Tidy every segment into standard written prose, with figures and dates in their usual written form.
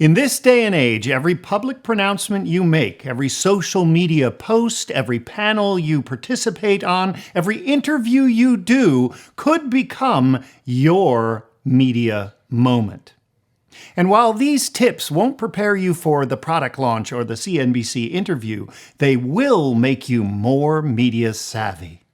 In this day and age, every public pronouncement you make, every social media post, every panel you participate on, every interview you do could become your media moment. And while these tips won't prepare you for the product launch or the CNBC interview, they will make you more media savvy.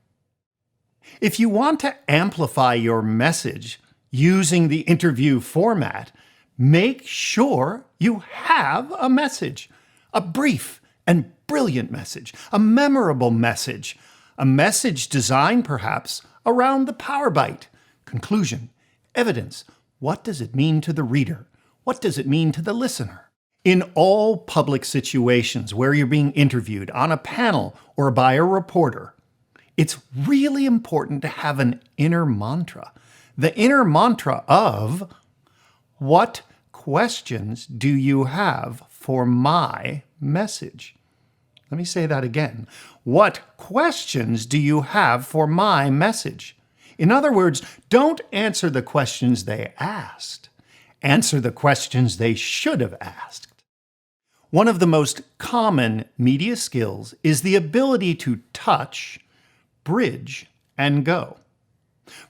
If you want to amplify your message using the interview format, make sure you have a message, a brief and brilliant message, a memorable message, a message designed perhaps around the Powerbite. Conclusion, evidence. What does it mean to the reader? What does it mean to the listener? In all public situations where you're being interviewed on a panel or by a reporter, it's really important to have an inner mantra. The inner mantra of, what questions do you have for my message? Let me say that again. What questions do you have for my message? In other words, don't answer the questions they asked. Answer the questions they should have asked. One of the most common media skills is the ability to touch, bridge, and go.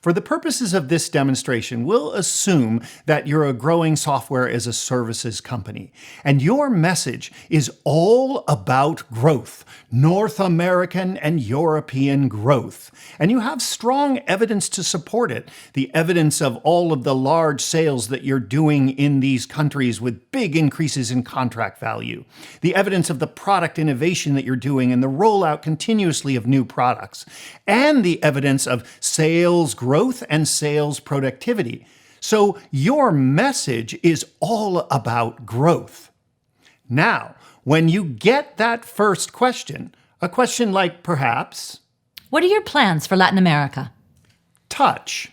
For the purposes of this demonstration, we'll assume that you're a growing software as a services company, and your message is all about growth, North American and European growth. And you have strong evidence to support it, the evidence of all of the large sales that you're doing in these countries with big increases in contract value, the evidence of the product innovation that you're doing and the rollout continuously of new products, and the evidence of sales growth and sales productivity. So your message is all about growth. Now, when you get that first question, a question like perhaps, what are your plans for Latin America? Touch.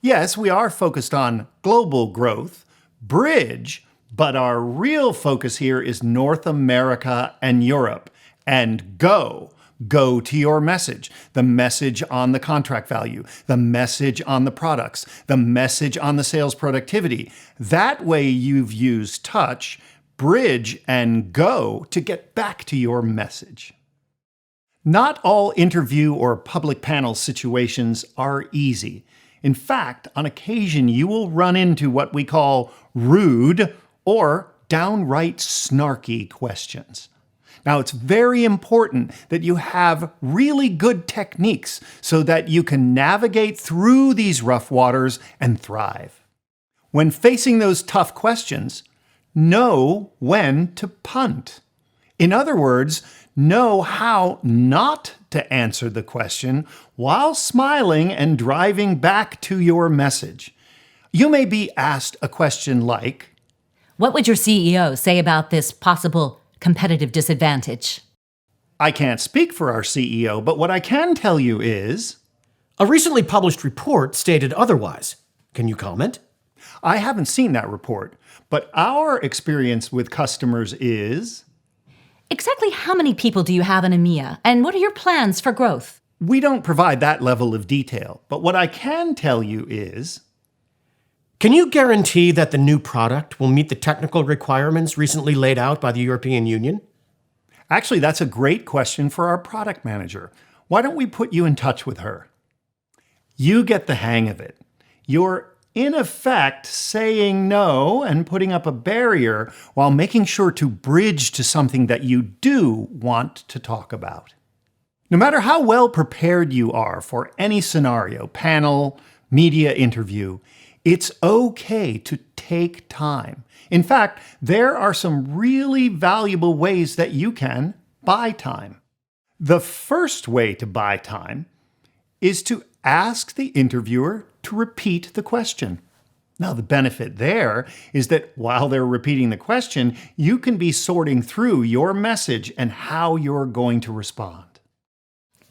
Yes, we are focused on global growth, bridge, but our real focus here is North America and Europe. And go. Go to your message, the message on the contract value, the message on the products, the message on the sales productivity. That way you've used touch, bridge, and go to get back to your message. Not all interview or public panel situations are easy. In fact, on occasion you will run into what we call rude or downright snarky questions. Now, it's very important that you have really good techniques so that you can navigate through these rough waters and thrive. When facing those tough questions, know when to punt. In other words, know how not to answer the question while smiling and driving back to your message. You may be asked a question like, what would your CEO say about this possible competitive disadvantage? I can't speak for our CEO, but what I can tell you is, a recently published report stated otherwise. Can you comment? I haven't seen that report, but our experience with customers is, exactly how many people do you have in EMEA, and what are your plans for growth? We don't provide that level of detail, but what I can tell you is, can you guarantee that the new product will meet the technical requirements recently laid out by the European Union? Actually, that's a great question for our product manager. Why don't we put you in touch with her? You get the hang of it. You're, in effect, saying no and putting up a barrier while making sure to bridge to something that you do want to talk about. No matter how well prepared you are for any scenario, panel, media interview, it's okay to take time. In fact, there are some really valuable ways that you can buy time. The first way to buy time is to ask the interviewer to repeat the question. Now, the benefit there is that while they're repeating the question, you can be sorting through your message and how you're going to respond.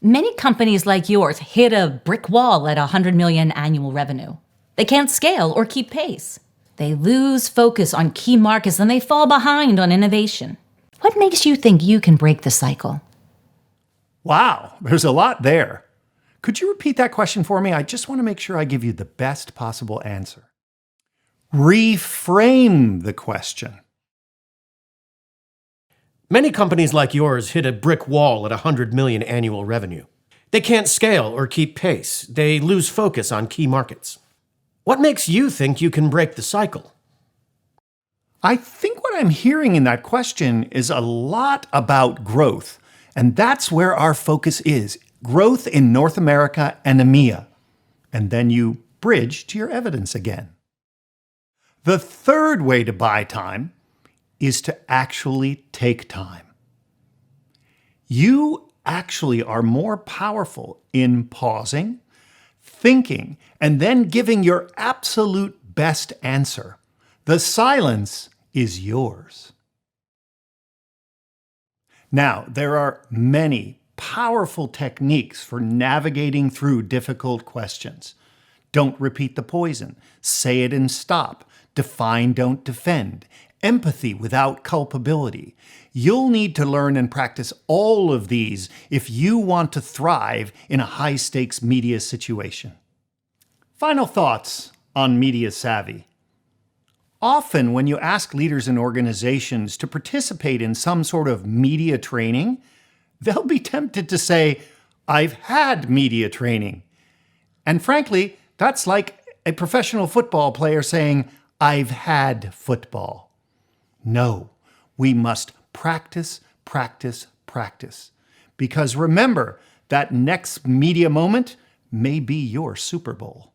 Many companies like yours hit a brick wall at $100 million annual revenue. They can't scale or keep pace. They lose focus on key markets and they fall behind on innovation. What makes you think you can break the cycle? Wow, there's a lot there. Could you repeat that question for me? I just want to make sure I give you the best possible answer. Reframe the question. Many companies like yours hit a brick wall at 100 million annual revenue. They can't scale or keep pace. They lose focus on key markets. What makes you think you can break the cycle? I think what I'm hearing in that question is a lot about growth, and that's where our focus is. Growth in North America and EMEA. And then you bridge to your evidence again. The third way to buy time is to actually take time. You actually are more powerful in pausing, thinking, and then giving your absolute best answer. The silence is yours. Now, there are many powerful techniques for navigating through difficult questions. Don't repeat the poison. Say it and stop. Define, don't defend. Empathy without culpability. You'll need to learn and practice all of these if you want to thrive in a high-stakes media situation. Final thoughts on media savvy. Often, when you ask leaders in organizations to participate in some sort of media training, they'll be tempted to say, "I've had media training." And frankly, that's like a professional football player saying, "I've had football." No, we must practice, practice, practice. Because remember, that next media moment may be your Super Bowl.